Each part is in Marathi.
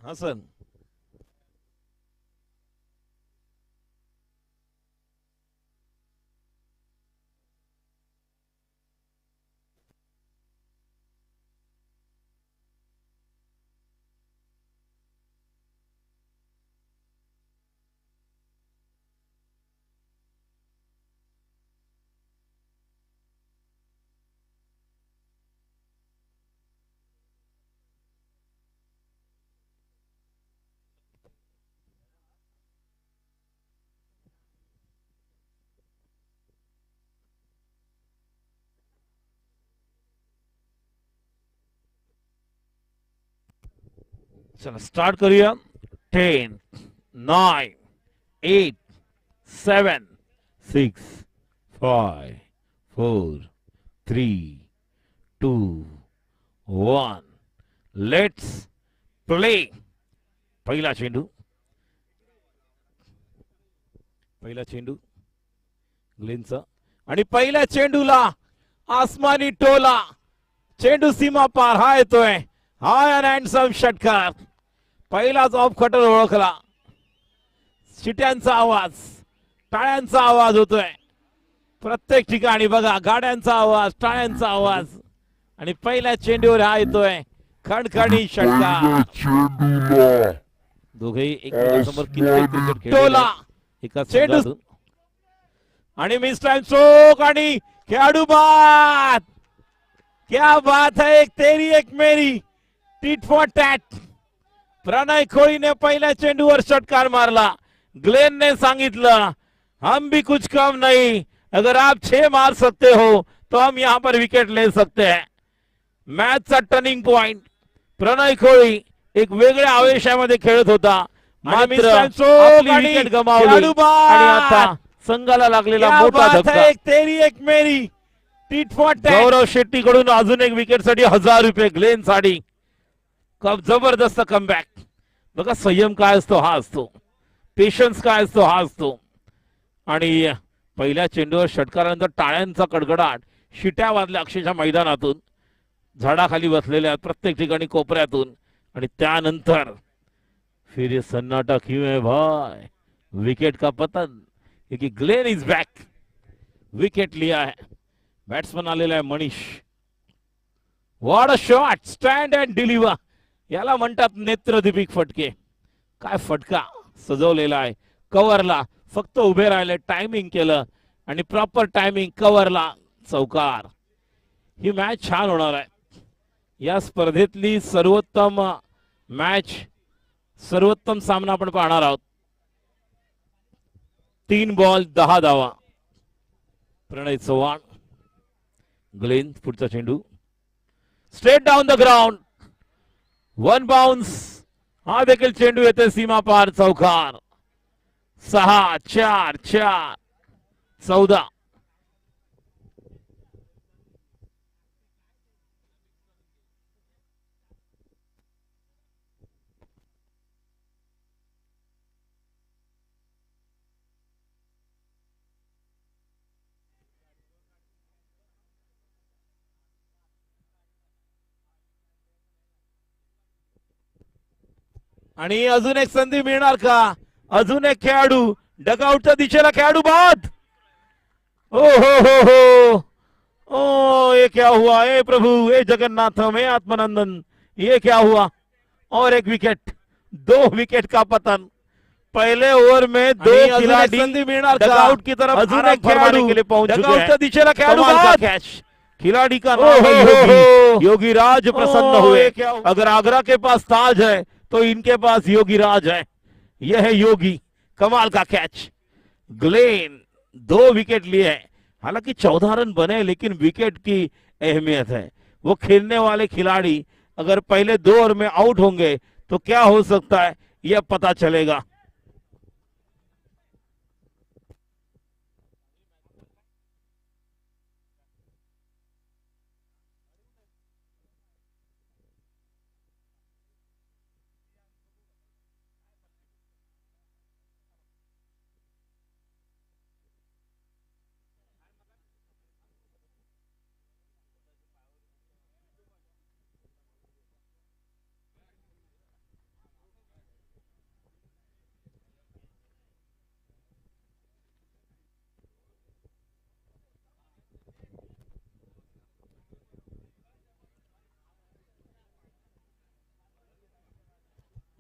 हसन. चला स्टार्ट करूया. 10, 9, 8, 7, 6, 5, 4, 3, 2, 1. Let's play. पहिला चेंडू. ग्लेनचा आणि पहिल्या चेंडूला आसमानी टोला. चेंडू सीमा पार. हा येतोय. हाय अँड हँडसम षटकार. पहिलाच ऑफ कटर ओळखला. शिट्यांचा आवाज, टाळ्यांचा आवाज होतोय प्रत्येक ठिकाणी. बघा, गाड्यांचा आवाज, टाळ्यांचा आवाज आणि पहिल्या चेंडूवर हा येतोय खणखणी षटकार. दोघेही एकमेकांसमोर कित्येक क्रिकेट खेळला एका चेंडू आणि मिस टाइम स्ट्रोक आणि खेळाडू बाद. क्या बात है, एक तेरी एक मेरी, टिट फॉर टॅट. प्रणय खोळीने पहिल्या चेंडूवर षटकार मारला. ग्लेन ने सांगितलं हम भी कुछ कम नहीं, अगर आप 6 मार सकते हो तो हम यहां पर विकेट ले सकते हैं. मॅचचा टर्निंग पॉइंट. प्रणय खोळी एक वेगळ्या आवेशामध्ये खेळत होता, मात्र आपली विकेट गमावली आणि आता संघाला लागलेला मोठा धक्का. एक तेरी एक मेरी, टिट फॉर टॅट. गौरव शेट्टी कडून अजून एक विकेट साठी 1000 रुपये ग्लेन साठी. जबरदस्त कमबॅक. बघा, संयम काय असतो हा असतो, पेशन्स काय असतो हा असतो. आणि पहिल्या चेंडूवर षटकारानंतर टाळ्यांचा कडकडाट, शिट्या वाजल्या अक्षरशः मैदानातून, झाडाखाली बसलेल्या प्रत्येक ठिकाणी कोपऱ्यातून. आणि त्यानंतर फिर ये सन्नाटा क्यों है भाई, विकेट का पतन, क्योंकि ग्लेन इज बैक. विकेट लिया है. बॅट्समन आलेला आहे Manish. What a shot, stand and deliver. याला म्हणतात नेत्रदीपिक फटके. काय फटका सजवलेला आहे. कव्हरला फक्त उभे राहिले, टायमिंग केलं आणि प्रॉपर टायमिंग, कव्हरला चौकार. ही मॅच छान होणार आहे. या स्पर्धेतली सर्वोत्तम मॅच, सर्वोत्तम सामना आपण पाहणार आहोत. 3 बॉल 10 धावा. प्रणय चव्हाण. ग्लेन पुढचा चेंडू straight down the ground, 1 bounce. हा देखील चेंडू येते सीमा पार, चौकार. 6, 4, 4, 14. आणि अजून एक संधी मिळणार का? अजून एक खेळाडू डगआउटच्या दिशेला, खेळाडू बाद. ओ हो हो हो ओ, ये क्या हुआ? ए प्रभु, ए जगन्नाथम, ए आत्मानंदन, ये क्या हुआ? और एक विकेट, 2 विकेट का पतन. पहले ओवर में 2 खिलाड़ी डगआउट की तरफ अजून एक खेळाडू के लिए पहुंच चुके हैं. डगआउटच्या दिशेला खेळाडू बाद. कैच. खिलाड़ी का नाम है योगी. योगीराज प्रसन्न हुए. अगर आगरा के पास ताज है तो इनके पास योगीराज है. यह है योगी. कमाल का कैच. ग्लेन 2 विकेट लिए हैं. हालांकि 14 रन बने, लेकिन विकेट की अहमियत है. वो खेलने वाले खिलाड़ी अगर पहले 2 ओवर में आउट होंगे तो क्या हो सकता है, यह पता चलेगा.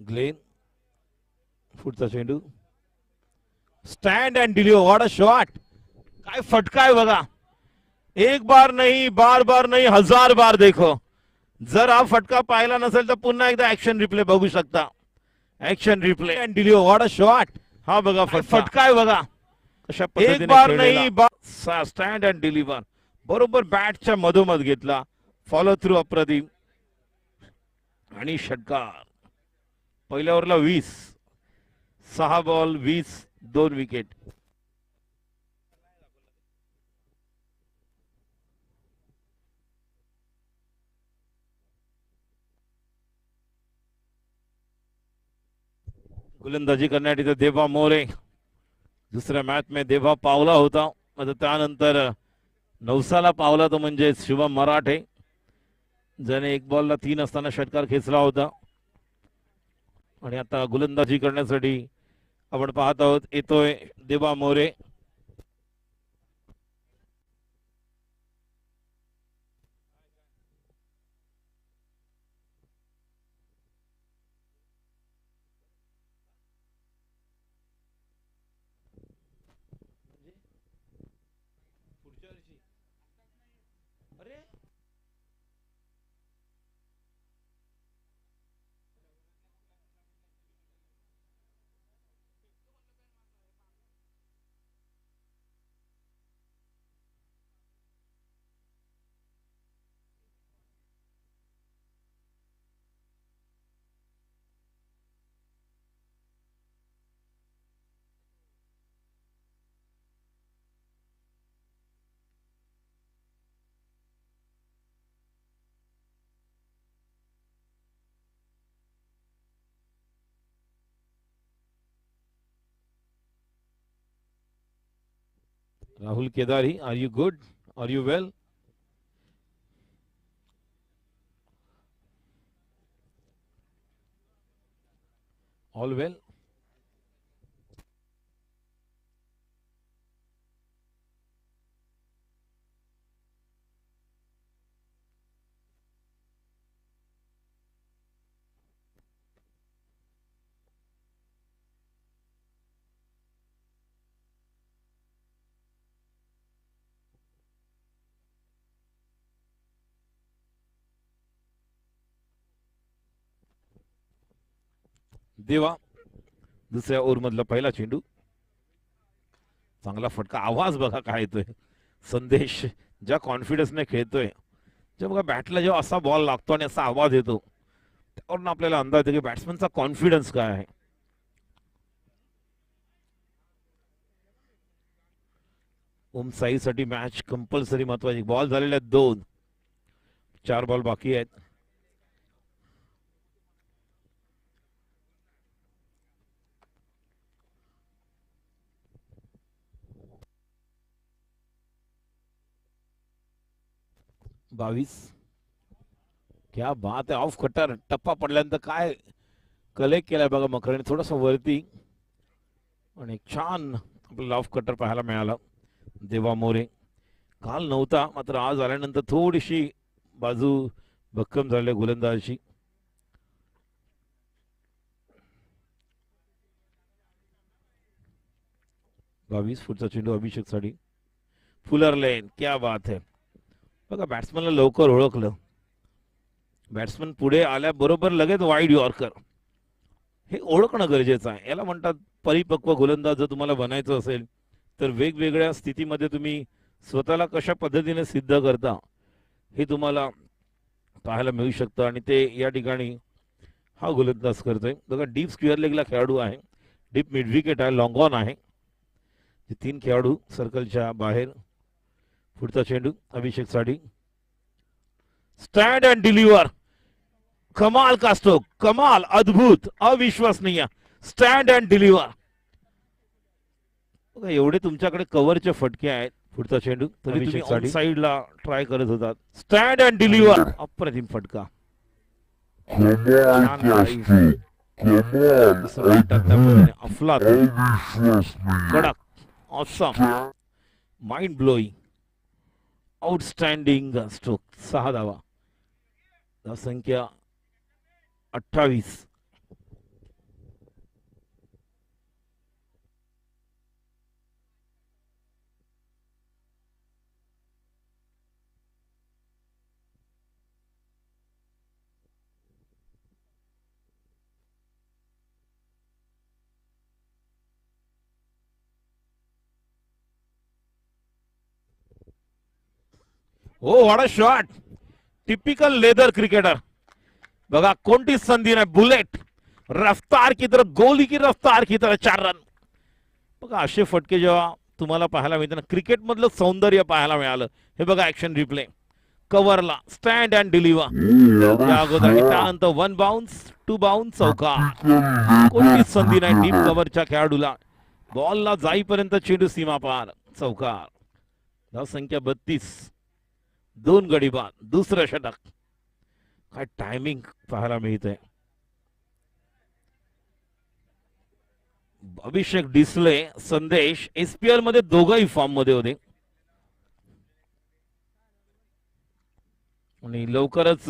ग्लेन पुढचा चेंडू stand and deliver. What a shot. काय फटका आहे बघा. एक बार नाही बार बार नाही 1000 बार देखो. जर हा फटका पाहिला नसेल तर पुन्हा एकदा ऍक्शन रिप्ले बघू शकता. Action replay and deliver. What a shot. हा बघा फटका आहे बघा. कशा पद्धतीने एक बार नाही स्टँड अँड डिलिव्हर. बरोबर बॅटच्या मधोमध घेतला. फॉलो थ्रू अप्रतिम आणि षटकार. पहिल्या ओव्हरला 20. 6 बॉल 20 2 विकेट. गोलंदाजी करण्यासाठी देवा मोरे. दुसऱ्या मॅच में देवा पावला होता. त्यानंतर नवसाला पावला तो म्हणजे शुभम मराठे, ज्याने 1 बॉलला 3 असताना षटकार खेचला होता. आणि आता गोलंदाजी करण्यासाठी आपण पाहत आहोत येतोय देवा More. Rahul Kedari, are you good? Are you well? All well? देवा दुसऱ्या ओव्हर मधला पहिला चेंडू. चांगला फटका. आवाज बघा काय येतोय. संदेश ज्या कॉन्फिडन्सने खेळतोय, जेव्हा बघा बॅटला जेव्हा असा बॉल लागतो आणि असा आवाज येतो, त्यावरून आपल्याला अंदाज येतो की बॅट्समनचा कॉन्फिडन्स काय आहे. ओम साई साठी मॅच कंपल्सरी महत्वाची. बॉल झालेले आहेत 2. 4 बॉल बाकी आहेत. बावीस. क्या बात आहे. ऑफ कटर टप्पा पडल्यानंतर काय कलेक्ट केलाय बघा मकरने थोडस वरती. आणि छान आपल्याला ऑफ कटर पाहायला मिळाला. देवा मोरे काल नव्हता, मात्र आज आल्यानंतर थोडीशी बाजू भक्कम झाली गोलंदाजी. बावीस. पुढचा चेंडू अभिषेक साठी. फुलर लेन. क्या बात है. बघा बॅट्समनला लवकर ओळखलं. बॅट्समन पुढे आल्याबरोबर लगेच वाईड यॉर्कर. हे ओळखणं गरजेचं आहे. याला म्हणतात परिपक्व गोलंदाज. जर तुम्हाला बनायचं असेल तर वेगवेगळ्या स्थितीमध्ये तुम्ही स्वतःला कशा पद्धतीने सिद्ध करता हे तुम्हाला पाहायला मिळू शकतं. आणि ते या ठिकाणी हा गोलंदाज करतोय. बघा डीप स्क्वेअर लेगला खेळाडू आहे, डीप मिड विकेट आहे, लॉंग ऑन आहे. 3 खेळाडू सर्कलच्या बाहेर. पुढचा चेंडू अभिषेक साठी. Stand and deliver. कमाल का स्ट्रोक. कमाल. अद्भुत. अविश्वसनीय. Stand and deliver. बघा एवढे तुमच्याकडे कव्हरचे फटके आहेत. पुढचा चेंडू तरी तुम्ही ऑन साइडला ट्राय करत होतात. Stand and deliver. अप्रतिम फटका. अफलातून. कडक. Awesome. Mind blowing. Outstanding stroke. 6 धावा. संख्या 28. हो what a shot. Typical leather cricketer. बघा कोणतीच संधी नाही. बुलेट रफ्तार की तरफ, गोली की रफ्तार की तरफ 4 रन. बघा असे फटके जेव्हा तुम्हाला पाहायला मिळतात, क्रिकेट मधलं सौंदर्य पाहायला मिळालं. हे बघा ऍक्शन रिप्ले. कव्हरला स्टँड अँड डिलिव्हर. या अगोदर त्यानंतर 1 बाउन्स 2 बाउन्स चौकार. कोणतीच संधी नाही डीप कव्हरच्या खेळाडूला. बॉलला जाईपर्यंत चेंडू सीमा पार. चौकार. धावसंख्या 32. 2 गडी बाद. दुसरं षटक. काय टायमिंग पाहायला मिळतंय. अभिषेक डिसले, संदेश एसपीएल मध्ये दोघंही फॉर्म मध्ये होते आणि लवकरच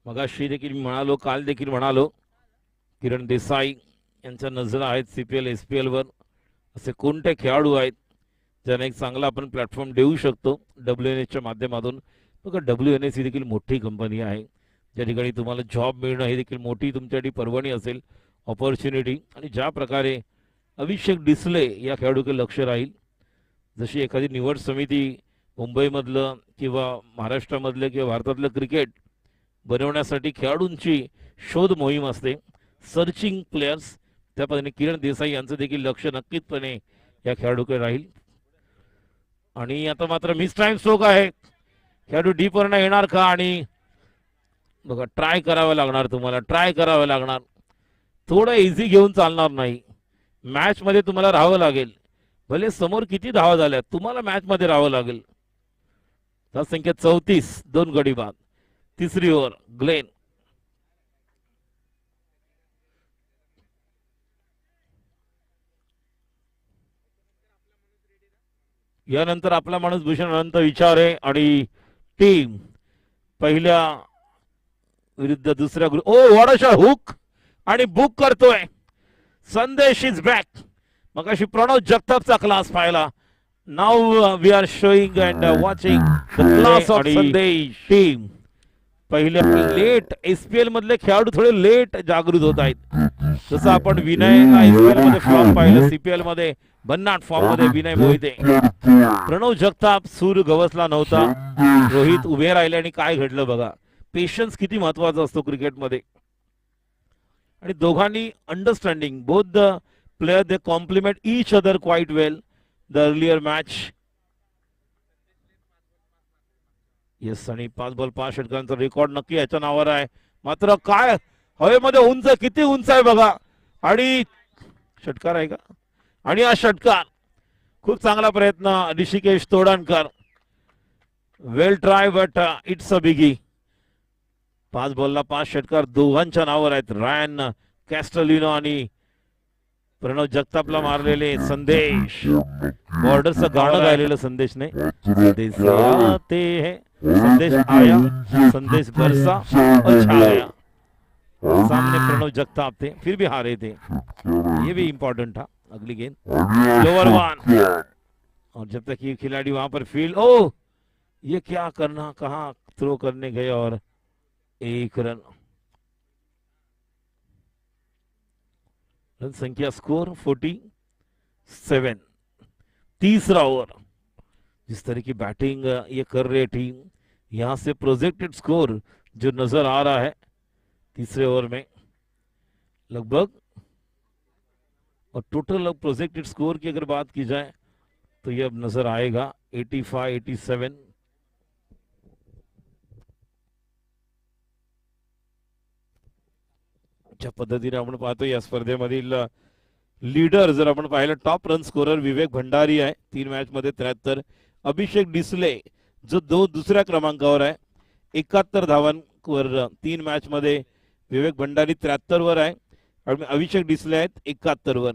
मगाशी देखील म्हणालो, काल देखील म्हणालो, किरण देसाई यांच्या नजर आहेत सीपीएल एसपीएल वर. असे कोणते खेळाडू आहेत ज्यांना एक चांगला आपण प्लॅटफॉर्म देऊ शकतो WNSच्या माध्यमातून. बघा WNS ही देखील मोठी कंपनी आहे, ज्या ठिकाणी तुम्हाला जॉब मिळणं ही देखील मोठी तुमच्यासाठी पर्वणी असेल, ऑपॉर्च्युनिटी. आणि ज्या प्रकारे अभिषेक डिसले या खेळाडूकडे लक्ष राहील, जशी एखादी निवड समिती मुंबईमधलं किंवा महाराष्ट्रामधलं किंवा भारतातलं क्रिकेट बनवण्यासाठी खेळाडूंची शोध मोहीम असते, सर्चिंग प्लेयर्स, त्या पद्धतीने किरण देसाई यांचं देखील लक्ष नक्कीचपणे या खेळाडूकडे राहील. आणि आता मात्र मिस टाइम स्ट्रोक आहे. खेळाडू डीपवरनं येणार का? आणि बघा ट्राय करावं लागणार, तुम्हाला ट्राय करावं लागणार. थोडं इझी घेऊन चालणार नाही. मॅच मध्ये तुम्हाला राहावं लागेल. भले समोर किती धावा झाल्या, तुम्हाला मॅच मध्ये राहावं लागेल. संख्या 34. 2 गडी बाद. तिसरी ओव्हर. ग्लेन. यानंतर आपला माणूस भूषण अनंत विचारे आणि टीम पहिल्या विरुद्ध दुसऱ्या group. Oh what a shot. Hook आणि बुक करतोय. Sandesh is back. मग अशी प्रणव जगतापचा क्लास पाहिला. Now we are showing and watching the class of Sandesh. Team पहिल्या लेट एसपीएल मधले खेळाडू थोडे लेट जागृत होत आहेत. जसं आपण विनयला एसपीएल मध्ये फॉर्म पाहिलं, सीपीएल मध्ये भन्नाट फॉर्म मध्ये विनय मोहिते. प्रणव जगताप सूर गवसला नव्हता. रोहित उभे राहिले आणि काय घडलं बघा. पेशन्स किती महत्वाचा असतो क्रिकेटमध्ये. आणि दोघांनी understanding, both the player they complement each other quite well the earlier match. Yes. आणि 5 बॉल 5 षटकांचा रेकॉर्ड नक्की याच्या नावावर आहे. मात्र काय हवेमध्ये उंच, किती उंच आहे बघा. आणि षटकार आहे का? आणि हा षटकार. खूप चांगला प्रयत्न ऋषिकेश तोडणकर. वेल ट्राय बट इट्स अ बिगी. 5 बॉलला 5 षटकार दोघांच्या नावावर आहेत. रायन कॅस्टलिनो आणि प्रणव जगतापला मारलेले संदेश. बॉर्डरचं गाणं गायलेलं संदेशने. संदेश आते हैं, संदेश आया, संदेश बरसा और छाया. सामने प्रणव जगताप थे, फिर भी हारे थे. ये भी इंपॉर्टेंट था. अगली गेंद लोअर वन. और जब तक ये खिलाड़ी वहां पर फील्ड, ओ ये क्या करना, कहां थ्रो करने गए और 1 रन. रन संख्या स्कोर 47. तीसरा ओवर. जिस तरह की बैटिंग ये कर रही टीम, यहां से प्रोजेक्टेड स्कोर जो नजर आ रहा है तीसरे ओवर में लगभग, और टोटल प्रोजेक्टेड स्कोर की अगर बात की जाए तो ये अब नजर आएगा 85, 87. ज्या पद्धतीने आपण पाहतो या स्पर्धेमधील लीडर जर आपण पाहिलं, टॉप रन स्कोरर विवेक भंडारी आहे 3 मॅच मध्ये 73. अभिषेक डिसले जो दुसऱ्या क्रमांकावर आहे 71 धावांवर. 3 मॅच मध्ये विवेक भंडारी 73 वर आहे आणि अभिषेक डिसले आहेत 71 वर.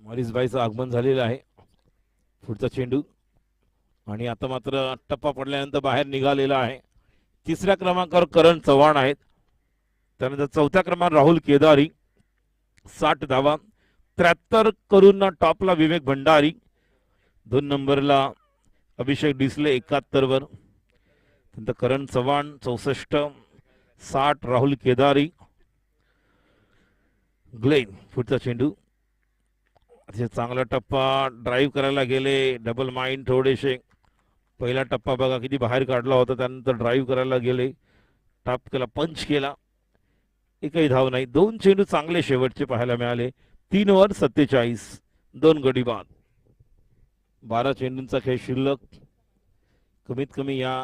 मॉरिसभाईचं आगमन झालेलं आहे. पुढचा चेंडू आणि आता मात्र टप्पा पडल्यानंतर बाहेर निघालेला आहे. 3ऱ्या क्रमांकावर करण चव्हाण आहेत. त्यानंतर 4थ्या क्रमांकावर राहुल केदारी 60 धावा. 73 करून टॉपला विवेक भंडारी. 2 नंबरला अभिषेक डिसले 71 वर. नंतर करण चव्हाण 64, 60 राहुल केदारी. ग्लेन पुढचा चेंडू असे चांगला टप्पा ड्राईव्ह करायला गेले, डबल माइंड थोडेसे. पहिला टप्पा बघा किती बाहेर काढला होता, त्यानंतर ड्राईव्ह करायला गेले, टॉप केला, पंच केला, एकही धाव नाही. 2 चेंडू चांगले शेवटचे पाहायला मिळाले. 3 ओव्हर 47, 2 गडी बाद. 12 चेंडूंचा खेळ शिल्लक. कमीत कमी या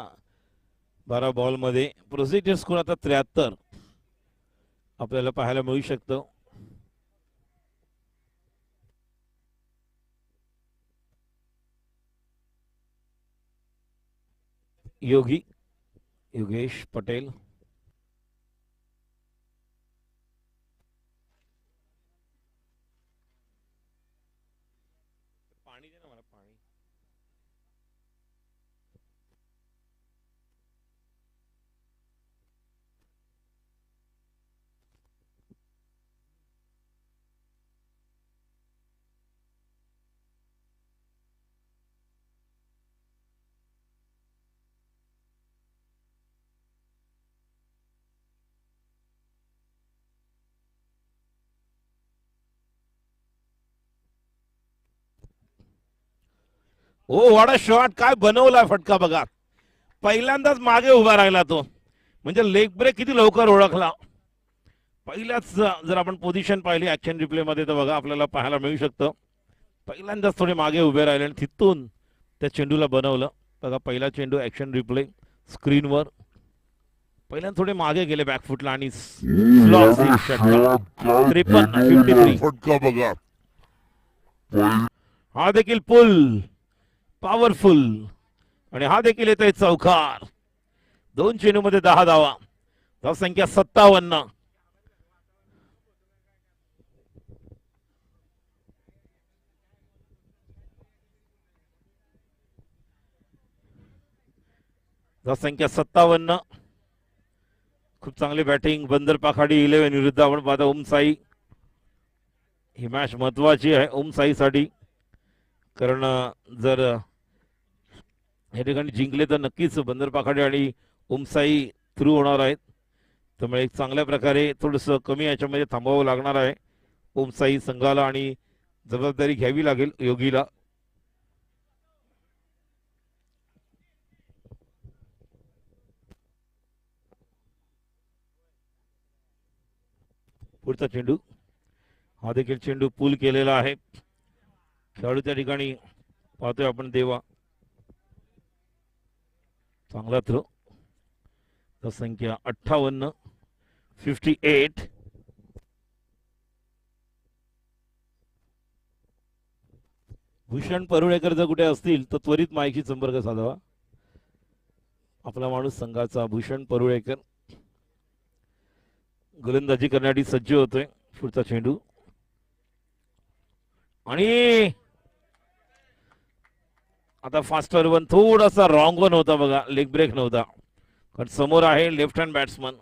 12 बॉलमध्ये प्रोसिजर स्कोर आता 73 आपल्याला पाहायला मिळू शकतं. योगेश पटेल. पाणी दे ना मला, पाणी. ओ वाडा शॉट, काय बनवला फटका बघा. पहिल्यांदाच मागे उभा राहिला तो, म्हणजे लेग ब्रेक किती लवकर ओळखला. पहिल्याच जर आपण पोझिशन पाहिली ऍक्शन रिप्ले मध्ये तर बघा आपल्याला पाहायला मिळू शकतं. पहिल्यांदाच थोडे मागे उभे राहिले आणि तिथून त्या चेंडूला बनवलं. बघा पहिला चेंडू ऍक्शन रिप्ले स्क्रीनवर, पहिल्यांदा थोडे मागे गेले बॅकफुटला आणि 53 हा देखील पुल पॉवरफुल आणि हा देखील येतोय चौकार. 2 चेंडू मध्ये 10 धावा, धाव संख्या 57. धाव संख्या 57. खूप चांगली बॅटिंग बंदर पाखाडी 11 विरुद्ध आपण पाहता ओमसाई. ही मॅच महत्वाची आहे ओमसाईसाठी, कारण जर या ठिकाणी जिंकले तर नक्कीच बंदर पाखाडी आणि ओमसाई थ्रू होणार आहेत. त्यामुळे एक चांगल्या प्रकारे थोडंसं कमी याच्यामध्ये थांबावं लागणार आहे ओमसाई संघाला आणि जबाबदारी घ्यावी लागेल योगीला. पुढचा चेंडू, हा देखील चेंडू पूल केलेला आहे. खेळाडू त्या ठिकाणी पाहतोय आपण देवा, चांगला थ्रो. संख्या 58, 58. भूषण परुळेकर जर कुठे असतील तर त्वरित माईशी संपर्क साधावा. आपला माणूस संघाचा भूषण परुळेकर गोलंदाजी करण्यासाठी सज्ज होतोय. पुढचा चेंडू आणि आता फास्टर वन, थोडासा रॉंग वन होता बघा, लेग ब्रेक नव्हता, कारण समोर आहे लेफ्ट हँड बॅट्समन,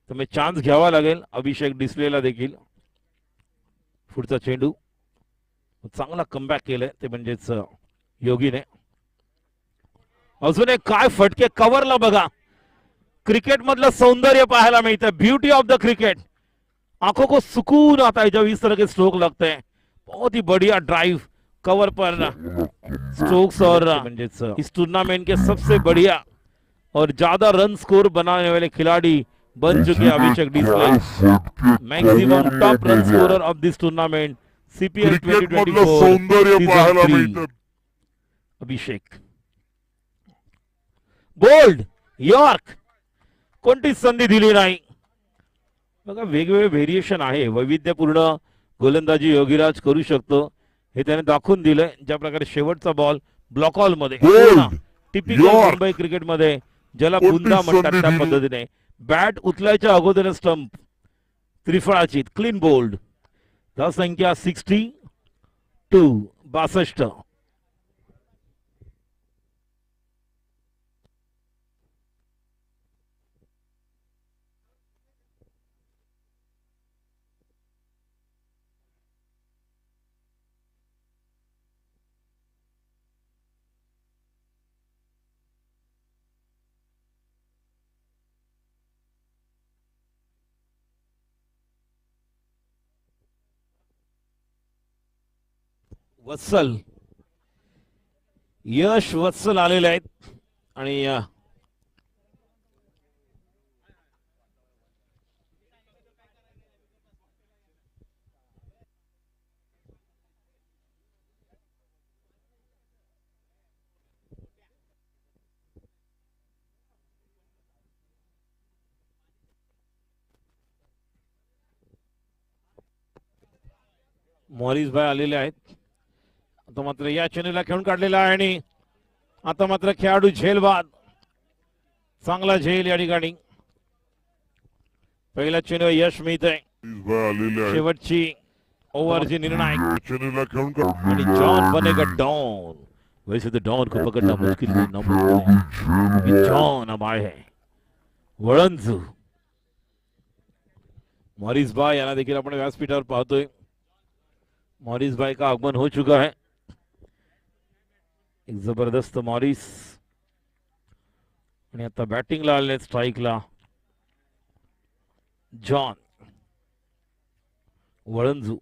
त्यामुळे चान्स घ्यावा लागेल अभिषेक डिस्प्लेला देखील. पुढचा चेंडू, चांगला कमबॅक केलाय ते म्हणजेच योगीने. अजून एक काय फटके कव्हरला बघा. क्रिकेट मधलं सौंदर्य पाहायला मिळतं, ब्यूटी ऑफ द क्रिकेट. आंखों को सुकून आता है जब इस तरह के स्ट्रोक लगते हैं. बहुत ही बढ़िया ड्राइव कवर पर स्ट्रोक्स और इस टूर्नामेंट के सबसे बढ़िया और ज्यादा रन स्कोर बनाने वाले खिलाड़ी बन चुके अभिषेक डिस्प्ले, maximum top run scorer of this tournament CPL 2024 Abhishek. Bowled york, कोणतीच संधी दिली नाही बघा. वेगवेगळे व्हेरिएशन आहे, वैविध्यपूर्ण गोलंदाजी योगीराज करू शकतो हे त्याने दाखवून दिलंय. ज्या प्रकारे शेवटचा बॉल ब्लॉक हॉल मध्ये, टिपिकल मुंबई क्रिकेट मध्ये ज्याला बुंदा म्हणतात त्या पद्धतीने बॅट उचलायच्या अगोदर स्टंप त्रिफळाची क्लीन बोल्ड. धाव संख्या 62, 62. वत्सल, यश वत्सल आलेले आहेत आणि मॉरिस भाई आलेले आहेत. आता मात्र या चेंडूला खेळून काढलेला आहे आणि आता मात्र खेळाडू झेल बाद, चांगला झेल या ठिकाणी. पहिला चेंडू यश मिळतंय. शेवटची ओव्हरची निर्णायक आणि जॉन बनेगा डॉन. वैसे तो डॉन को पकड़ना मुश्किल है. जॉन अब आए है वळंजू. मॉरिस भाई यांना देखील आपण व्यासपीठावर पाहतोय. मॉरिस भाई का आगमन हो चुका है. एक जबरदस्त मॉरिस आणि आता बॅटिंगला आले स्ट्राईकला जॉन वळंजू,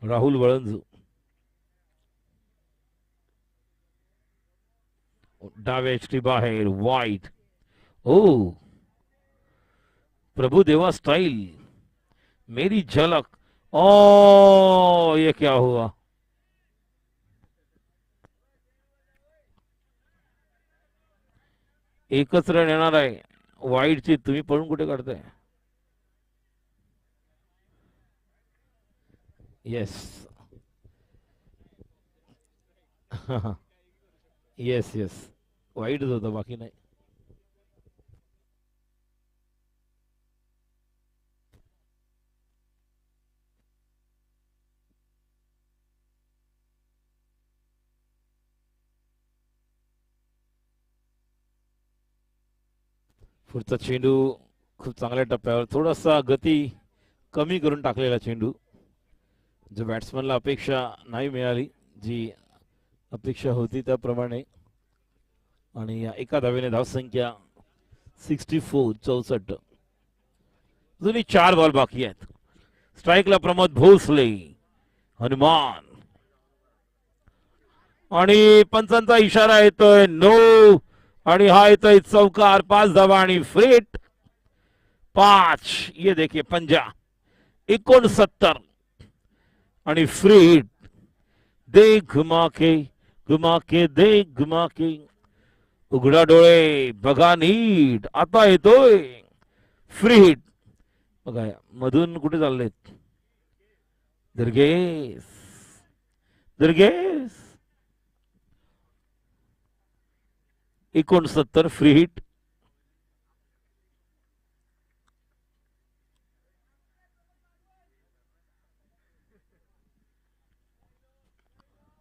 राहुल वळंजू. डाव्या एचटी बाहेर वाईट. ओ प्रभुदेवा स्टाइल, मेरी झलक. ओ ये क्या हुआ. एकच रन येणार आहे वाईटची. तुम्ही पळून कुठे काढताय. येस येस येस वाईटच होतं, बाकी नाही. पुढचा चेंडू खूप चांगल्या टप्प्यावर, थोडासा गती कमी करून टाकलेला चेंडू. जो बॅट्समनला अपेक्षा नाही मिळाली, जी अपेक्षा होती त्याप्रमाणे. आणि एका धावेने धावसंख्या 64, 64. जुनी 4 बॉल बाकी आहेत. स्ट्राईकला प्रमोद भोसले, हनुमान आणि पंचांचा इशारा येतोय नो. आणि हा येतोय चौकार. 5 धावा आणि फ्रीट 5. ये देखिए पंजा 69 आणि फ्रीट. दे घुमा के दे घुमा के. उघडा डोळे बघा नीट. आता येतोय फ्रीट. बघा मधून कुठे चाललेत. दर्गेस दर्गेस 69 फ्री हिट.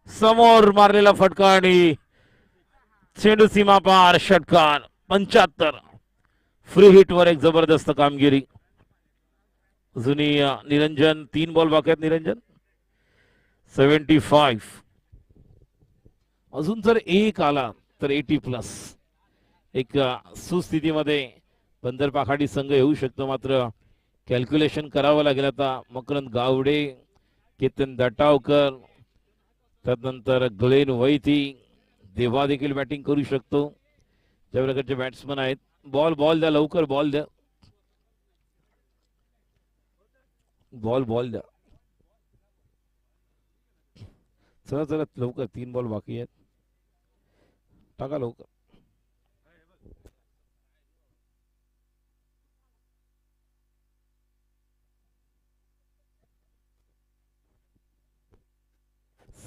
समोर मारलेला फटका आणि चेंडू सीमा पार षटकार. 75 फ्री हिट वर एक जबरदस्त कामगिरी. जुनी निरंजन 3 बॉल बाकी आहेत. निरंजन 75. अजून जर एक आला तर 80+. एक सुस्थितीमध्ये बंदर पाखाडी संघ येऊ शकतो. मात्र कॅल्क्युलेशन करावं लागेल आता. मकरंद गावडे, केतन दटावकर, त्यानंतर ग्लेन वैती, देवा देखील बॅटिंग करू शकतो. ज्या प्रकारचे बॅट्समन आहेत. बॉल द्या लवकर. बॉल द्या. बॉल द्या. चला लवकर. 3 बॉल बाकी आहेत. टाका लवकर.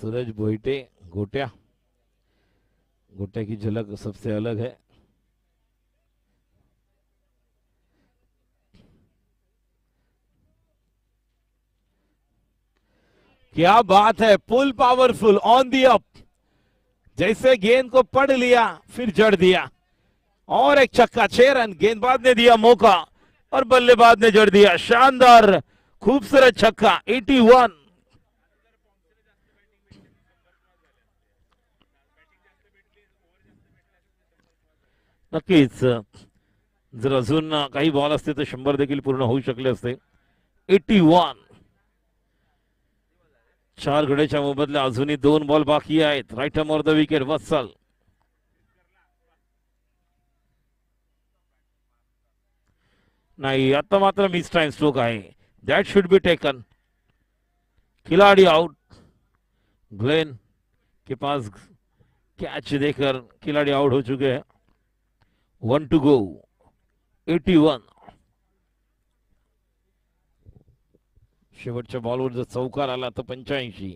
सूरज भोईटे, गोट्या की झलक सबसे अलग है. क्या बात है. पुल पावरफुल ऑन दी अप. जैसे गेंद को पढ़ लिया फिर जड़ दिया. और एक छक्का. 6 रन. गेंदबाज ने दिया मौका और बल्लेबाज ने जड़ दिया. शानदार खूबसूरत छक्का. 81. नक्कीच जर अजून काही बॉल असते तर 100 देखील पूर्ण होऊ शकले असते. 81. 4 गड्याच्या मोबदल्या अजूनही 2 बॉल बाकी आहेत. Right arm off the wicket Vatsal. नाही, आता मात्र मिस टाइम स्ट्रोक आहे. That should be taken. खिलाड़ी आउट. ग्लेन के पास कैच देकर खिलाड़ी आउट हो चुके हैं. 1 टू गो. 81. शेवटच्या बॉलवर जर चौकार आला तर 85,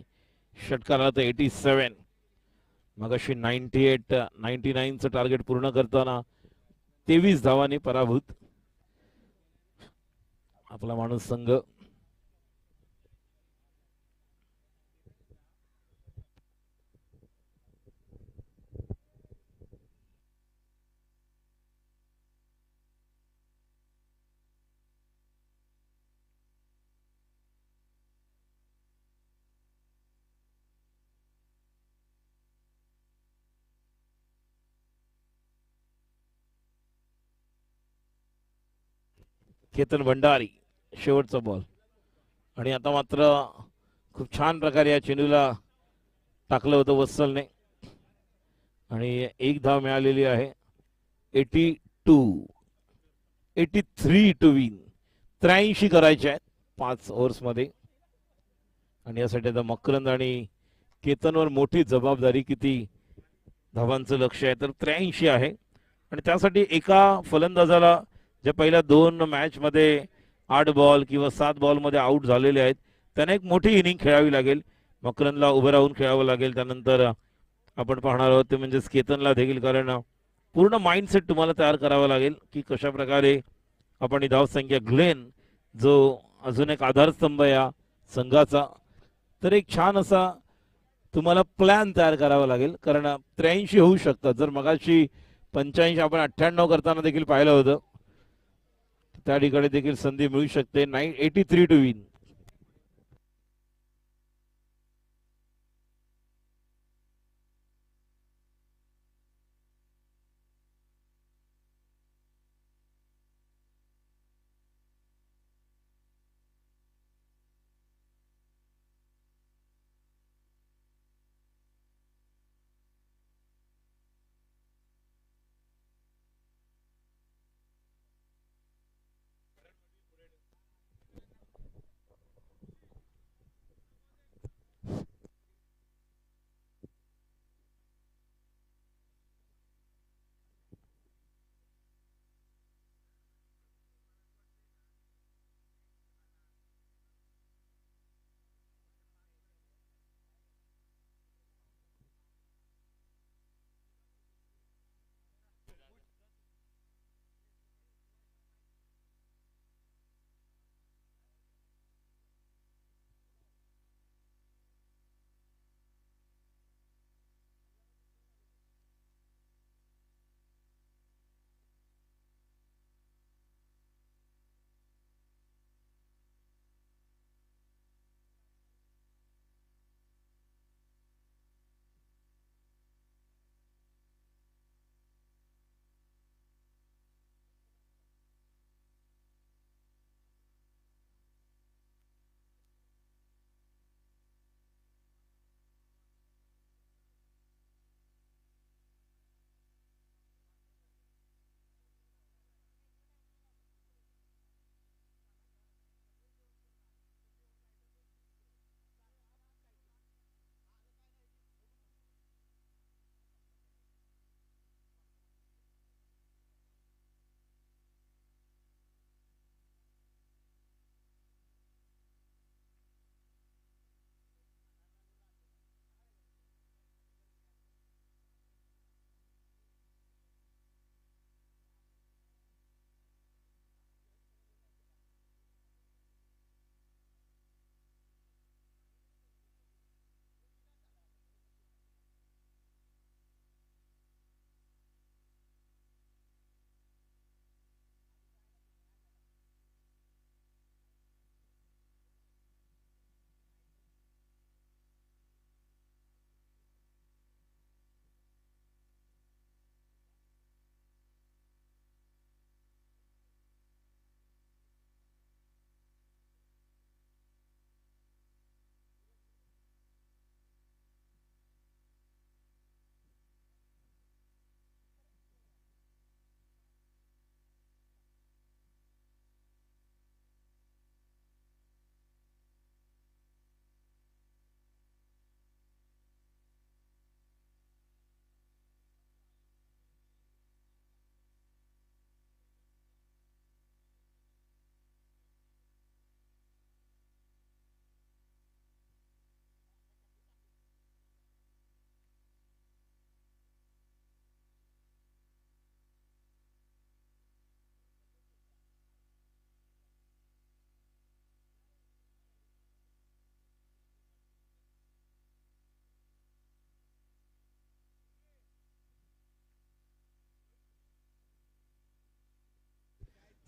षटकार आला तर 87. मग अशी 98 99चं टार्गेट पूर्ण करताना 23 धावांनी पराभूत आपला माणूस संघ. केतन भंडारी शेवटचा बॉल. आणि आता मात्र खूप छान प्रकारे या चेंडूला टाकलं होतं वत्सलने आणि एक धाव मिळालेली आहे. 82. 83 टू विन. 83 करायचे आहेत 5 ओव्हर्समध्ये. आणि यासाठी आता मकरंद आणि केतनवर मोठी जबाबदारी. किती धावांचं लक्ष आहे तर 83 आहे. आणि त्यासाठी एका फलंदाजाला ज्या पहिल्या 2 मॅचमध्ये 8 बॉल किंवा 7 बॉलमध्ये आउट झालेले आहेत त्यांना एक मोठी इनिंग खेळावी लागेल. मकरंदला उभं राहून खेळावं लागेल. त्यानंतर आपण पाहणार आहोत ते म्हणजेच केतनला देखील, कारण पूर्ण माइंडसेट तुम्हाला तयार करावा लागेल की कशा प्रकारे आपण ही धावसंख्या. ग्लेन जो अजून एक आधारस्तंभ या संघाचा, तर एक छान असा तुम्हाला प्लॅन तयार करावा लागेल. कारण 83 होऊ शकतात. जर मगाशी 85 आपण 98 करताना देखील पाहिलं होतं, त्या ठिकाणी देखील संधी मिळू शकते. 83 टू विन.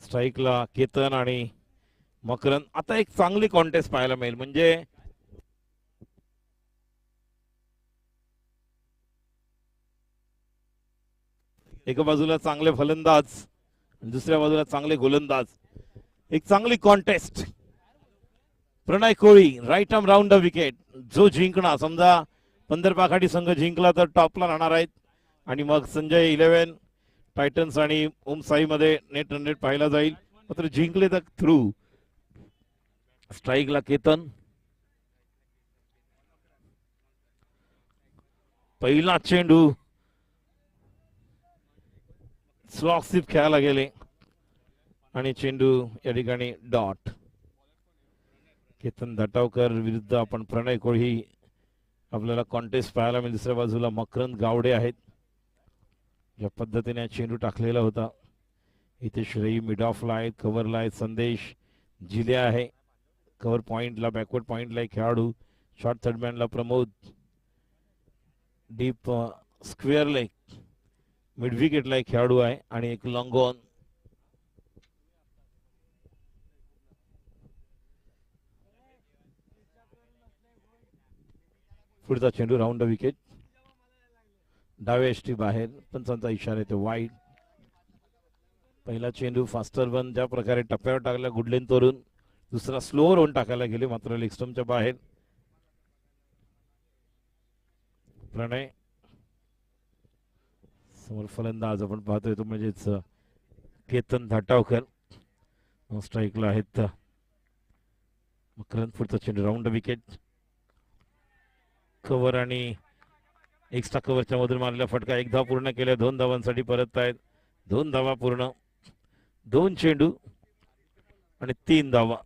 स्ट्राईकला केतन आणि मकरन. आता एक चांगली कॉन्टेस्ट पाहायला मिळेल. म्हणजे एका बाजूला चांगले फलंदाज, दुसऱ्या बाजूला चांगले गोलंदाज. एक चांगली contest. Pranay Koli right arm round the wicket. जो जिंकणार, समजा पंधरपाखाडी संघ जिंकला तर टॉपला राहणार आहेत. आणि मग संजय 11 टायटन्स आणि ओम साई मध्ये नेट रन रेट पाहायला जाईल. मात्र जिंकले तर थ्रू. स्ट्राईकला केतन. पहिला चेंडू स्लॉक स्लिप खेळायला गेले आणि चेंडू या ठिकाणी डॉट. केतन धटावकर विरुद्ध आपण प्रणय कोळी आपल्याला कॉन्टेस्ट पाहायला मिळेल. दुसऱ्या बाजूला मकरंद गावडे आहेत. ज्या पद्धतीने चेंडू टाकलेला होता. इथे श्रेयी मिड ऑफला आहेत, कव्हरला आहेत संदेश. जिले आहे कव्हर पॉइंटला, बॅकवर्ड पॉइंटला एक खेळाडू. शॉर्ट थर्डमॅनला प्रमोद. डीप स्क्वेअरला एक मिड विकेटला एक खेळाडू आहे आणि एक लॉंग ऑन. पुढचा चेंडू राऊंड द विकेट. डावे एसटी बाहेर, पंचांचा इशारा येतो वाईड. पहिला चेंडू फास्टर वन ज्या प्रकारे टप्प्यावर टाकला गुडलेन तोरून, दुसरा स्लोअर वन टाकायला गेले मात्र लेग स्टंपच्या बाहेर. प्रणय समोर फलंदाज आपण पाहतोय तो म्हणजेच केतन धाटावकर. स्ट्राईकला आहेत मकरंद. पुढचा चेंडू राऊंड द विकेट. कव्हर आणि एक्स्ट्रा कव्हरच्या मधून मारलेला फटका. एक धाव पूर्ण केल्या, 2 धावांसाठी परत आहेत. 2 धावा पूर्ण, 2 चेंडू आणि 3 धावा.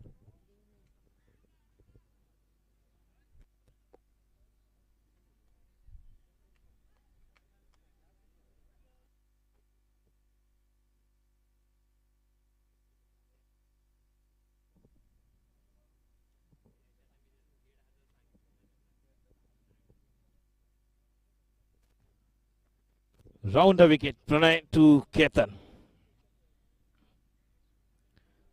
Round the wicket. Pranay to Ketan.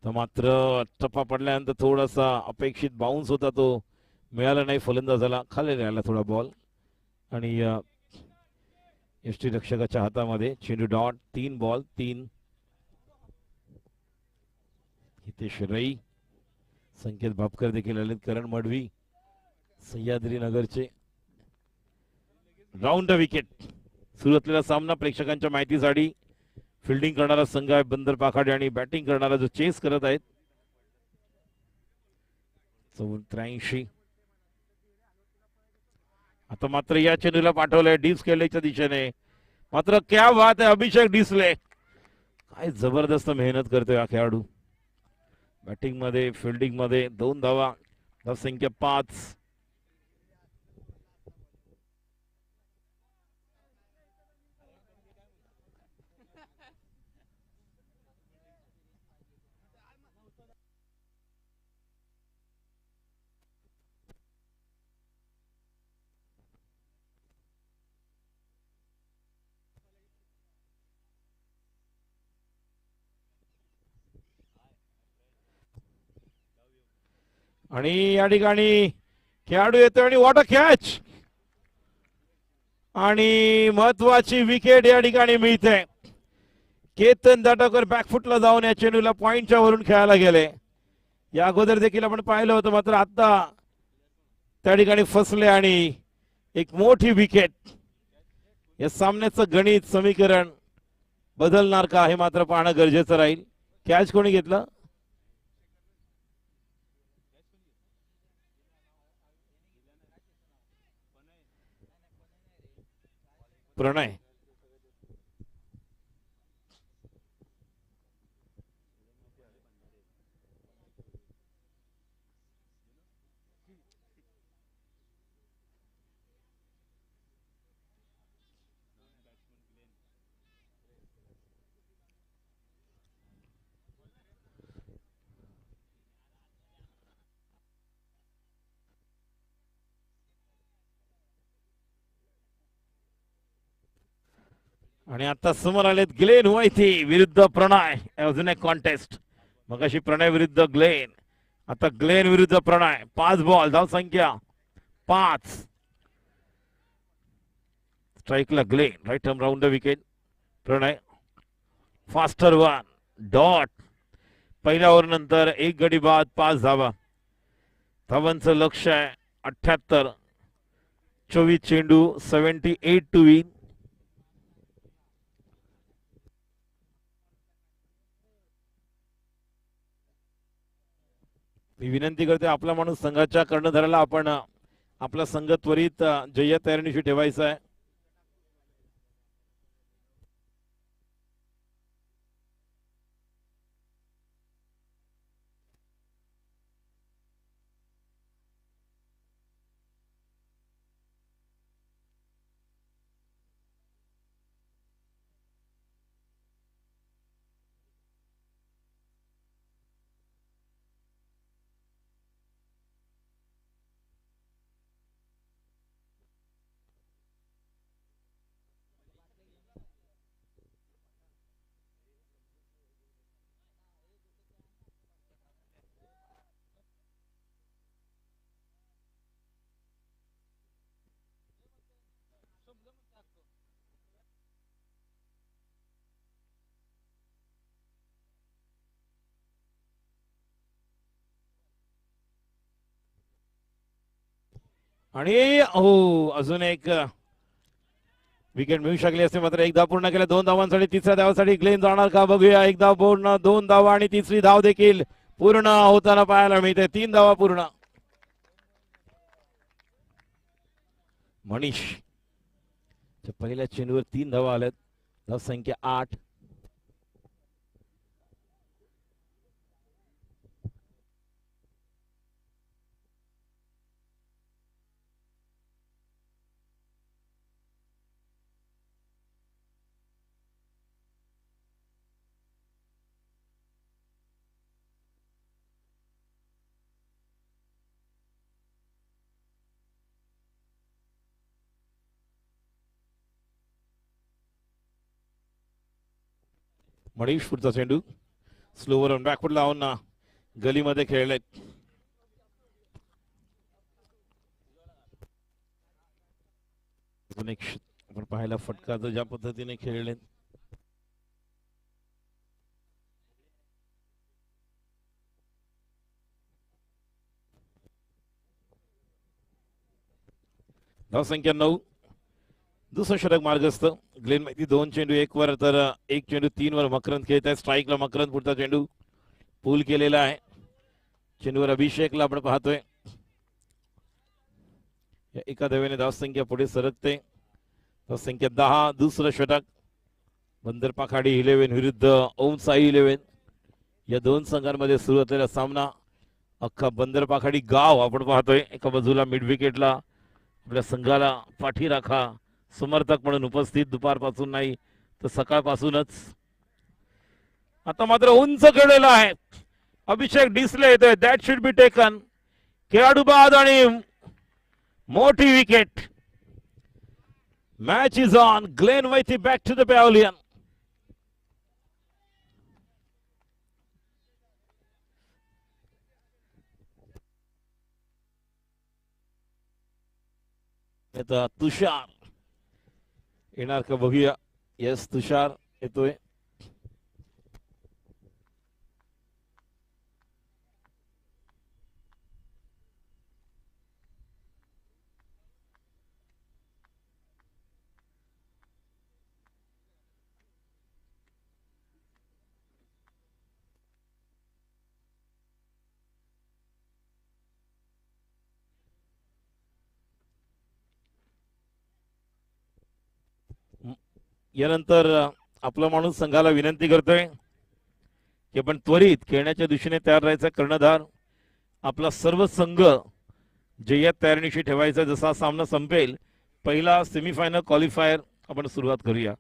तर मात्र टप्पा पडल्यानंतर थोडासा अपेक्षित बाउन्स होता तो मिळाला नाही फलंदाजाला. खाली राहिला थोडा बॉल आणि यष्टीरक्षकाच्या हातामध्ये चेंडू डॉट. 3 बॉल 3. हितेश रई, संकेत भापकर देखील आलेत. करण मडवी सह्याद्री नगरचे. Round the wicket. सुरू असलेला सामना प्रेक्षकांच्या माहितीसाठी फिल्डिंग करणारा संघ आहे बंदर पाखाडे आणि बॅटिंग करणारा जो चेस करत आहेत 83. आता मात्र या चेंडूला पाठवलंय डीप स्केलच्या दिशेने. मात्र क्या बात आहे अभिषेक डिसले. काय जबरदस्त मेहनत करतोय हा खेळाडू. बॅटिंग मध्ये फिल्डिंग मध्ये 2 धावा, धावसंख्या 5. आणि या ठिकाणी खेळाडू येतोय आणि वॉट अ कॅच. आणि महत्वाची विकेट या ठिकाणी मिळते. केतन दाटाकर बॅकफुटला जाऊन या चेंडूला पॉइंटच्या वरून खेळायला गेले. या अगोदर देखील आपण पाहिलं होतं मात्र आता त्या ठिकाणी फसले आणि एक मोठी विकेट. या सामन्याचं गणित समीकरण बदलणार का हे मात्र पाहणं गरजेचं राहील. कॅच कोणी घेतलं? प्रणय. आणि आता समोर आलेत ग्लेन व्हायथी विरुद्ध प्रणय. अजून एक कॉन्टेस्ट. मगाशी प्रणय विरुद्ध ग्लेन, आता ग्लेन विरुद्ध प्रणय. 5 बॉल, धाव संख्या 5. स्ट्राइकला Glenn, right arm round the wicket. Pranay faster one dot. पहिल्या ओव्हर नंतर 1 गडी बाद 5 धावा. धावांचं लक्ष आहे 78. 24 चेंडू 78 टू विन. मी विनंती करते आपला माणूस संघाच्या कर्णधाराला आपण आपला संघ त्वरित जय्यत तयारीनिशी ठेवायचा आहे. आणि हो अजून एक विकेट मिळू शकली असते, मात्र 1 धाव पूर्ण केल्या. 2 धावांसाठी तिसऱ्या धावासाठी ग्लेन जाणार का बघूया. 1 धाव पूर्ण, 2 धावा आणि तिसरी धाव देखील पूर्ण होताना पाहायला मिळते. 3 धावा पूर्ण. मनीष पहिल्या चेंडूवर 3 धावा आल्यात. धाव संख्या 8. मनीष पुढचा चेंडू स्लोवर बॅकवर्ड लावून गलीमध्ये खेळले. आपण पाहायला फटका ज्या पद्धतीने खेळले. धाव संख्या 9. दुसरं षटक मार्गस्थ. ग्लेन माहिती 2 चेंडू 1 वर, तर 1 चेंडू 3 वर मकरंद खेळत आहे. स्ट्राईकला मकरंद पुढचा चेंडू पूल केलेला आहे. चेंडूवर अभिषेकला आपण पाहतोय. एका धावेने धाव संख्या पुढे सरकते. धाव संख्या 10. दुसरं षटक. बंदर पाखाडी 11 विरुद्ध ओम साई 11. या 2 संघांमध्ये सुरू असलेला सामना. अख्खा बंदर पाखाडी गाव आपण पाहतोय. एका बाजूला मिड विकेटला आपल्या संघाला पाठी राखा समर्थक म्हणून उपस्थित, दुपारपासून नाही तर सकाळपासूनच. आता मात्र उंच खेळलेला आहे. अभिषेक डिसले येतोय. That should be taken. खेळाडू बाद आणि मोठी wicket. Match is on. Glenn वैथी back to the pavilion. Tushar येणार का बघूया. यस तुषार येतोय. यानंतर आपला माणूस संघाला विनंती करतोय की आपण त्वरित खेळण्याच्या दिशेने तयार राहायचा. कर्णधार आपला सर्व संघ जय्यत तयारीनिशी ठेवायचा. जसा सामना संपेल पहिला सेमीफायनल क्वालिफायर आपण सुरुवात करूया.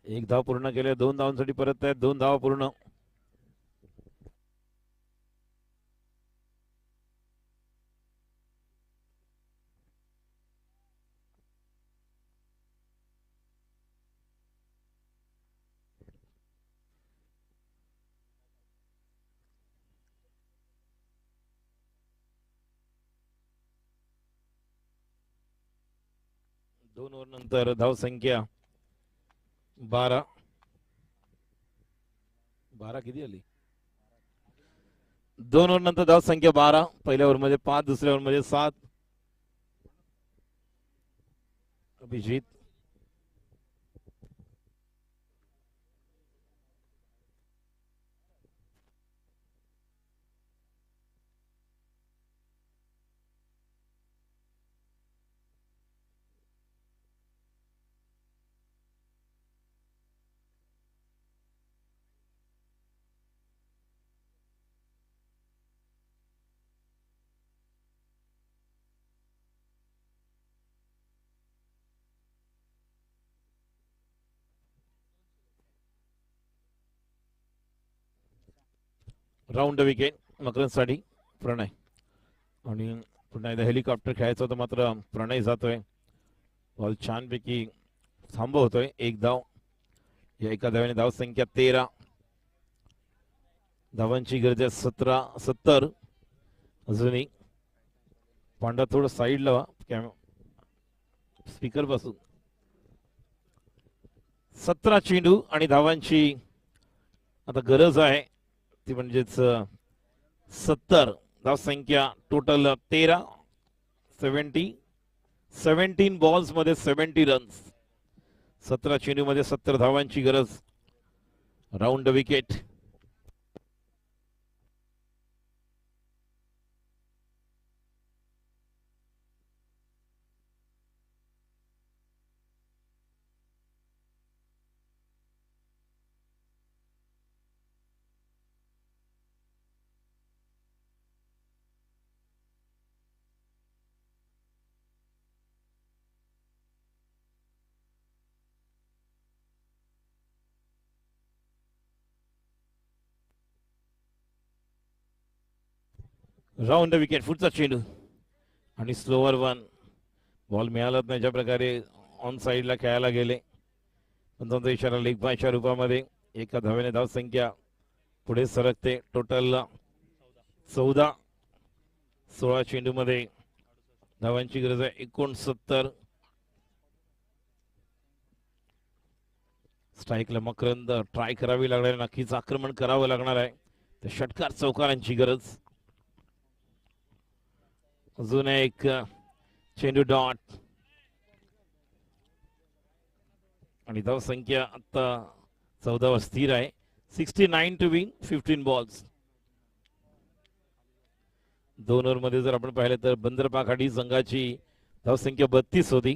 एक धाव पूर्ण केले, 2 धावांसाठी परत आहेत, 2 धावा पूर्ण. दोन ओव्हर नंतर धाव संख्या 12. 12 किती आली? 2 ओव्हर नंतर धाव संख्या 12. पहिल्या ओव्हर मध्ये 5, दुसऱ्या ओव्हर मध्ये 7. अभिजित राऊंड विकेट मकरंदसाठी प्रणय. आणि पुन्हा एकदा हेलिकॉप्टर खेळायचं होतं, मात्र प्रणय जातोय. बॉल छानपैकी थांबवतोय. एक धाव. या एका धावेने धाव संख्या 13. धावांची गरज आहे 70. अजूनही पांडा थोडं साईडला व्हा स्पीकर पासून. 17 चेंडू आणि धावांची आता गरज आहे ती म्हणजेच 70. धाव संख्या टोटल 13. 17 बॉल्स मध्ये 70 रन्स. 17 चेंडू मध्ये 70 धावांची गरज. Round wicket. Round wicket. पुढचा चेंडू आणि स्लोवर 1. बॉल मिळालाच नाही. ज्या प्रकारे ऑन साइडला खेळायला गेले पण त्यांचा इशारा लेग बायच्या रूपामध्ये. एका धावेने धाव संख्या पुढे सरकते. टोटल 14. 16 चेंडू मध्ये धावांची गरज आहे 69. स्ट्राईकला मकरंद ट्राय करावी लागणार आहे. नक्कीच आक्रमण करावं लागणार आहे. तर षटकार चौकारांची गरज. अजून एक चेंडू डॉट आणि धाव संख्या आता 14 वर स्थिर आहे. 69 टू विन 15 बॉल्स. 2 ओव्हर मध्ये जर आपण पाहिलं तर बंदरपाखाडी संघाची धाव संख्या 32 होती.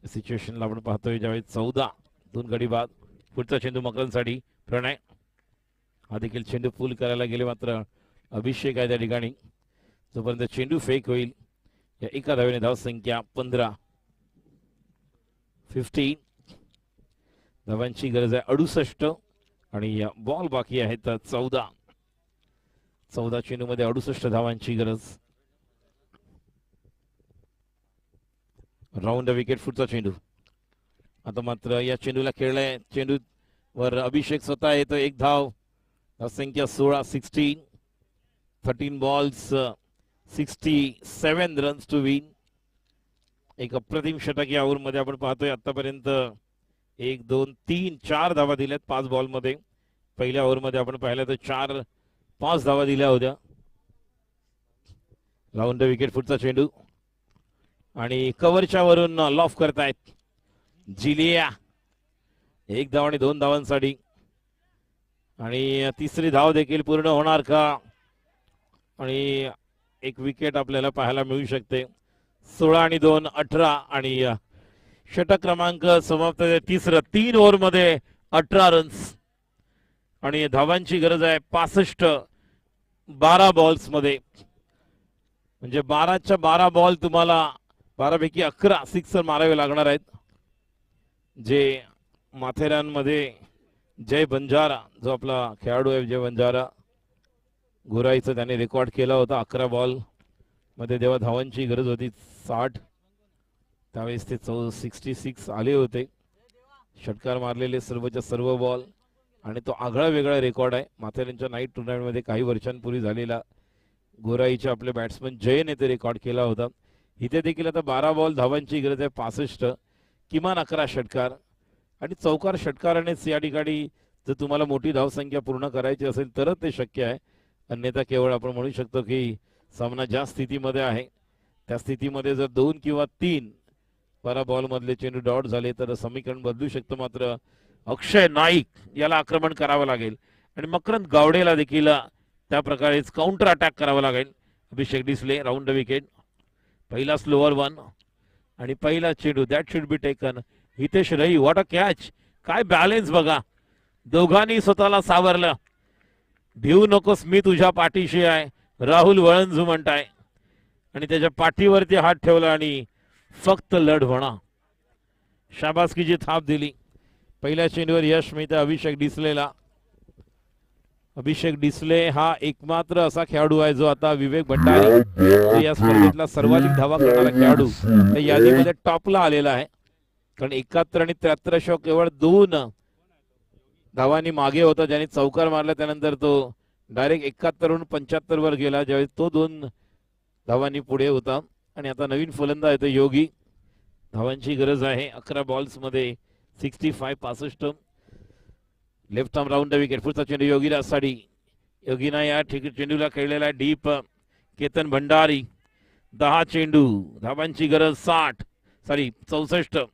सिच्युएशनला आपण पाहतोय ज्यावेळी 14. 2 गडी बाद. पुढचा चेंडू मकरंदसाठी प्रणय. हा देखील चेंडू पूल करायला गेले मात्र अभिषेक आहे त्या ठिकाणी. जोपर्यंत चेंडू फेक होईल या एका धावेने धाव संख्या 15. 15 धावांची गरज आहे 68 आणि या बॉल बाकी आहेत 14. 14 चेंडू मध्ये 68 धावांची गरज. Round wicket. पुढचा चेंडू. आता मात्र या चेंडूला खेळलाय. चेंडू वर अभिषेक स्वतः येतो. एक धाव. धाव संख्या 16. 16. 13 बॉल्स 67 रन्स टू विन. एक अप्रतिम षटक या ओव्हर मध्ये आपण पाहतोय. आतापर्यंत 1 2 3 4 धावा दिल्यात 5 बॉल मध्ये. पहिल्या ओव्हर मध्ये आपण पाहिलं तर 4-5 धावा दिल्या होत्या. Round wicket. पुढचा चेंडू आणि कव्हरच्या वरून लॉफ करतायत जिलिया. 1 धाव आणि 2 धावांसाठी. आणि तिसरी धाव देखील पूर्ण होणार का? आणि एक विकेट आपल्याला पाहायला मिळू शकते. 16 आणि 2 18 आणि षटक क्रमांक समाप्त. तिसरं 3 ओव्हर मध्ये 18 रन्स आणि धावांची गरज आहे 65. 12 बॉल्स मध्ये म्हणजे 12च्या 12 बॉल तुम्हाला 12 पैकी 11 सिक्सर मारावे लागणार आहेत जे माथेरानमध्ये जय बंजारा जो आपला खेळाडू आहे जय बंजारा गोराईचा त्याने रेकॉर्ड केला होता 11 बॉल मध्ये जेव्हा धावांची गरज होती 60 त्यावेळेस ते 66 आले होते. षटकार मारलेले सर्वच्या सर्व बॉल आणि तो आगळा वेगळा रेकॉर्ड आहे माथेरानच्या नाईट टुर्नामेंटमध्ये काही वर्षांपूर्वी झालेला. गोराईचे आपले बॅट्समन जयने ते रेकॉर्ड केला होता. इथे देखील आता 12 बॉल धावांची गरज आहे 65 किमान 11 षटकार आणि चौकार षटकारानेच या ठिकाणी जर तुम्हाला मोठी धावसंख्या पूर्ण करायची असेल तरच ते शक्य आहे. अन्यथा केवळ आपण म्हणू शकतो की सामना ज्या स्थितीमध्ये आहे त्या स्थितीमध्ये जर 2 किंवा 3 12 बॉल मधले चेंडू डॉट झाले तर समीकरण बदलू शकतं. मात्र अक्षय नाईक याला आक्रमण करावं लागेल आणि मकरंद गावडेला देखील त्या प्रकारेच काउंटर अटॅक करावा लागेल. अभिषेक डिसले राऊंड द विकेट. पहिला स्लोअर वन आणि पहिला चेंडू that should be taken. Hitesh रई व्हॉट अ कॅच. काय बॅलेन्स बघा दोघांनी स्वतःला सावरलं. भिवू नकोस मी तुझ्या पाठीशी आहे राहुल वळंजू म्हणताय आणि त्याच्या पाठीवरती हात ठेवला आणि फक्त लढ म्हणा शाबासकीची थाप दिली. पहिल्या चेंडूवर यश मिळतं अभिषेक डिसलेला. अभिषेक डिसले हा एकमात्र असा खेळाडू आहे जो आता विवेक भंडारी या स्पर्धेतला सर्वाधिक धावा करणारा खेळाडू त्या यादीमध्ये टॉपला आलेला आहे. कारण 71 आणि 73 शिवाय केवळ 2 धावांनी मागे होता. ज्याने चौकार मारला त्यानंतर तो डायरेक्ट 71 वरून 75 वर गेला ज्यावेळी तो 2 धावांनी पुढे होता. आणि आता नवीन फलंदाज येतो योगी. धावांची गरज आहे 11 बॉल्स मध्ये 65 left arm round the wicket. पुढचा चेंडू योगीला साडी. योगीना या चेंडूला खेळलेला डीप. केतन भंडारी 10 चेंडू धावांची गरज 64.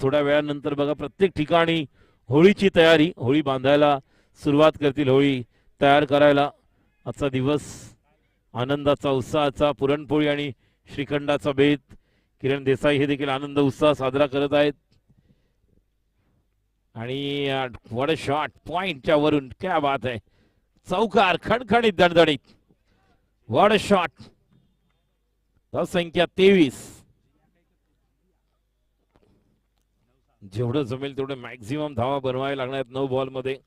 थोड्या वेळानंतर बघा प्रत्येक ठिकाणी होळीची तयारी. होळी बांधायला सुरुवात करतील होळी तयार करायला. आजचा दिवस आनंदाचा उत्साहाचा पुरणपोळी आणि श्रीखंडाचा बेत. किरण देसाई हे देखील आनंद उत्साह साजरा करत आहेत. आणि वॉट अ शॉट पॉइंटच्या वरून क्या बात आहे. चौकार खणखणीत दणदणीत. What a shot. संख्या 23. जेवढं जमेल तेवढं मॅक्झिमम धावा बनवायला लागणार आहेत 9 बॉल मध्ये.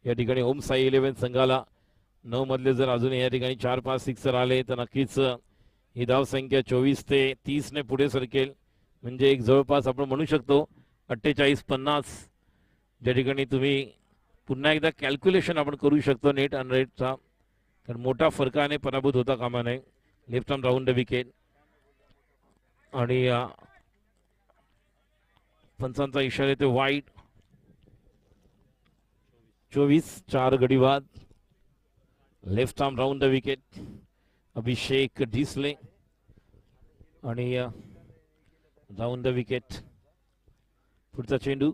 या ठिकाणी ओम साई 11 संघाला 9 मधले जर अजून या ठिकाणी 4-5 सिक्सर आले तर नक्कीच ही धाव संख्या 24 ते 30 ने पुढे सरकेल. म्हणजे एक जवळपास आपण म्हणू शकतो 48-50 ज्या ठिकाणी तुम्ही पुन्हा एकदा कॅल्क्युलेशन आपण करू शकतो नेट अन रेटचा. कारण मोठा फरकाने पराभूत होता कामा नये. Left arm round the wicket आणि पंचांचा इशारा येतो वाईड. 24 4 गडी बाद. Left arm round the wicket Abhishek Disale आणि राऊंड द विकेट. पुढचा चेंडू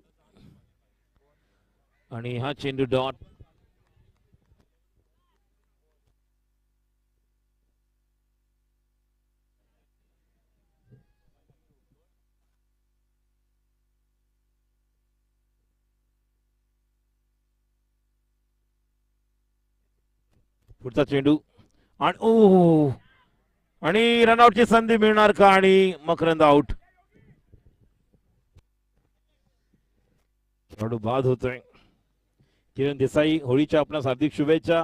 आणि हा चेंडू डॉट. पुढचा चेंडू आणि रनआउटची संधी मिळणार का. आणि मकरंद आउट. खेळाडू बाद होतोय. किरण देसाई होळीच्या आपणास हार्दिक शुभेच्छा.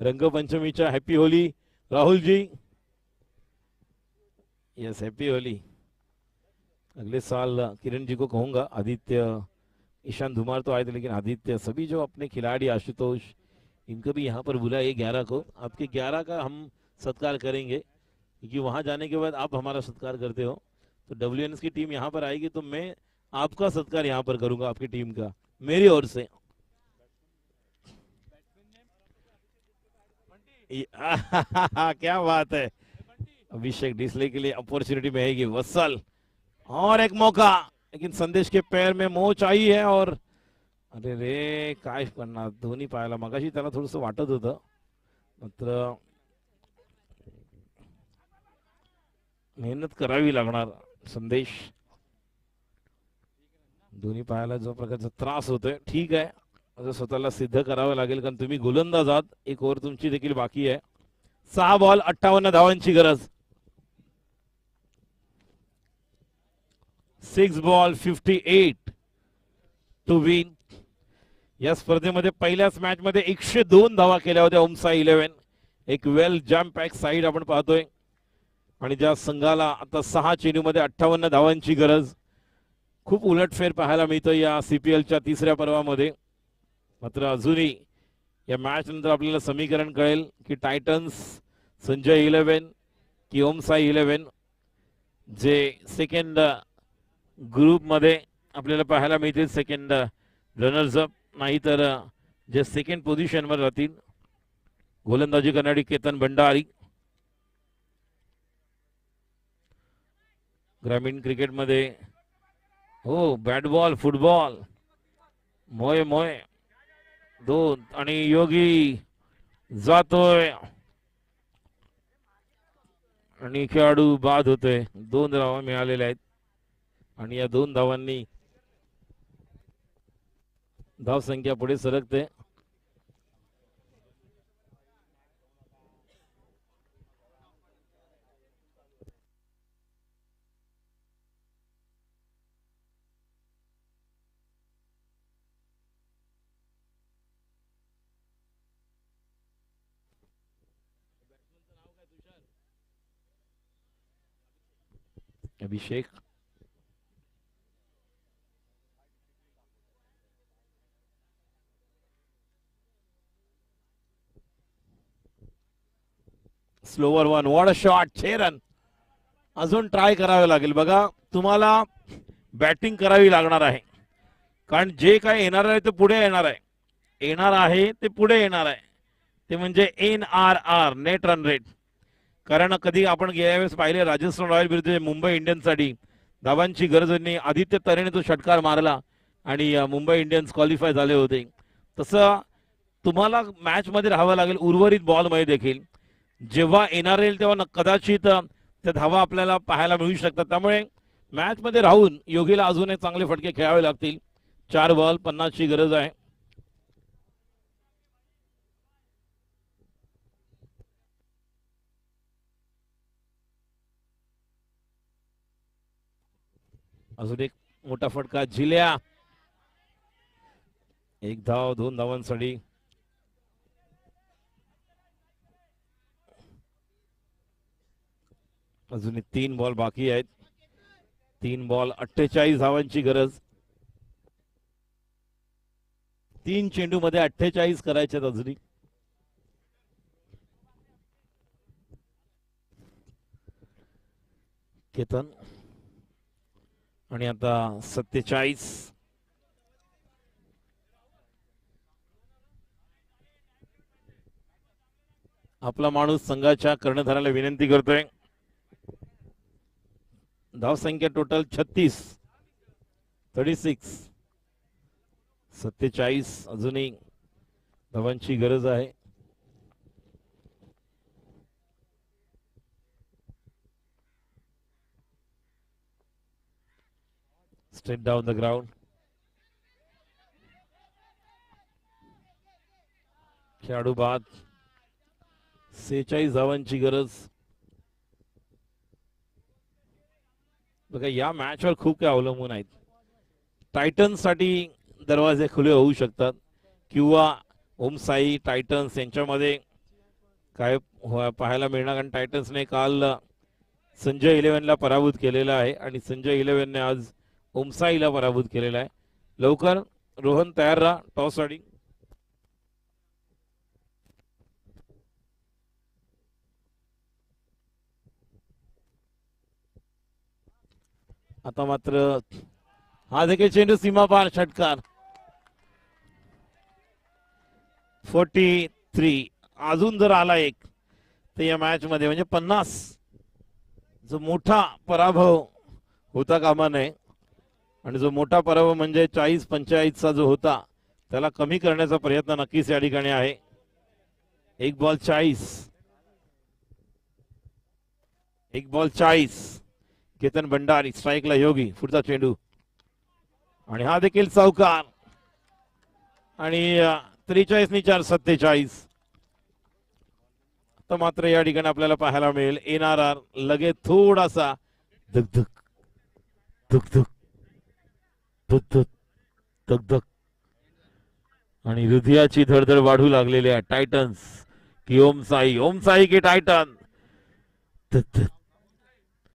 रंगपंचमीच्या happy Holi Rahul ji. Yes happy Holi. अगले साल किरण जी को कहूंगा आदित्य ईशान धुमार तो आए थे लेकिन आदित्य सभी जो अपने खिलाड़ी आशुतोष इनको भी यहाँ पर बुलाइए 11 को. आपके 11 का हम सत्कार करेंगे क्योंकि वहां जाने के बाद आप हमारा सत्कार करते हो. तो WNS की टीम यहाँ पर आएगी तो मैं आपका सत्कार यहाँ पर करूंगा आपकी टीम का मेरी ओर से. क्या बात है. अभिषेक डिसले के लिए अपॉर्चुनिटी मिलेगी. वत्सल और एक मौका लेकिन संदेश के पैर में मोच आई है और अरे रे काय करणार. धोनी पाहायला मगाशी त्याला थोडस वाटत होतं मात्र मेहनत करावी लागणार. संदेश धोनी पाहायला जो प्रकारचा त्रास होतोय ठीक आहे. आता स्वतःला सिद्ध करावं लागेल कारण तुम्ही गोलंदाज आहात. एक ओव्हर तुमची देखील बाकी आहे. 6 बॉल 58 धावांची गरज. 6 बॉल 58. To win. या स्पर्धेमध्ये पहिल्याच मॅच मध्ये 102 धावा केल्या होत्या ओमसाई 11. एक वेल जॅम पॅक साईड आपण पाहतोय आणि ज्या संघाला आता 6 चेंडूमध्ये 58 धावांची गरज. खूप उलटफेर पाहायला मिळतोय या CPLच्या तिसऱ्या पर्वामध्ये. मात्र अजूनही या मॅच नंतर आपल्याला समीकरण कळेल की टायटन्स संजय 11 की ओमसाई 11 जे सेकंड ग्रुप मध्ये आपल्याला पाहायला मिळतील. सेकंड रनर्स अप नाही तर जे सेकंड पोझिशनवर राहतील. गोलंदाजी करणारी केतन भंडारी. ग्रामीण क्रिकेटमध्ये हो बॅट बॉल फुटबॉल मोय मोय 2 आणि योगी जातोय आणि खेळाडू बाद होतोय. 2 धावा मिळालेल्या आहेत आणि या 2 धावांनी धाव संख्या पुढे सरकते. Abhishek slower one. What a shot. 6 run. अजून ट्राय करावे लागेल. बघा तुम्हाला बॅटिंग करावी लागणार आहे कारण जे काय येणार आहे ते पुढे येणार आहे. येणार आहे ते पुढे येणार आहे. ते म्हणजे NRR नेट रन रेट. कारण कधी आपण गेल्या वेळेस पाहिले राजस्थान रॉयल विरुद्ध मुंबई इंडियन्ससाठी धावांची गरज होती. आदित्य तरेने तो षटकार मारला आणि मुंबई इंडियन्स क्वालिफाय झाले होते. तसं तुम्हाला मॅच मध्ये राहावं लागेल उर्वरित बॉल मध्ये देखील. जेव्हा येणार येईल तेव्हा कदाचित त्या धावा आपल्याला पाहायला मिळू शकतात. त्यामुळे मॅच मध्ये राहून योगीला अजून एक चांगले फटके खेळावे लागतील. 4 बॉल 50 ची गरज आहे. अजून एक मोठा फटका. झिल्या 1 धाव 2 धावांसाठी. अजून 3 बॉल बाकी आहेत. 3 बॉल 48 धावांची गरज. 3 चेंडू मध्ये 48 करायचे अजूनही. केतन आणि आता 47. आपला माणूस संघाच्या कर्णधाराला विनंती करतोय. धाव संख्या टोटल 36. 47 अजूनही धावांची गरज आहे. Straight down the ground. खेळाडू बाद. 46 धावांची गरज. बघा या मॅचवर खूप काही अवलंबून आहेत. टायटन्स साठी दरवाजे खुले होऊ शकतात किंवा ओमसाई टायटन्स यांच्यामध्ये काय पाहायला मिळणार. कारण टायटन्सने काल संजय 11ला पराभूत केलेला आहे आणि संजय 11ने आज ओमसाईला पराभूत केलेला आहे. लवकर रोहन तयार राहा टॉस साठी. आता मात्र हा देखील चेंडू सीमा पार. षटकार. 43. अजून जर आला एक तर या मॅच मध्ये म्हणजे 50 जो मोठा पराभव होता कामा नये. आणि जो मोठा पराभव म्हणजे 40-45 जो होता त्याला कमी करण्याचा प्रयत्न नक्कीच या ठिकाणी आहे. 1 बॉल 40. 1 बॉल 40. केतन भंडारी. स्ट्राईकला योगी. पुढचा चेंडू आणि हा देखील चौकार. आणि 43 नि 4 47. तर मात्र या ठिकाणी आपल्याला पाहायला मिळेल NRR लगेच थोडासा धुक धुक धुक धुक धुक धुक धक आणि हृदयाची धडधड वाढू लागलेली आहे टायटन्स की ओम साई की टायटन. धक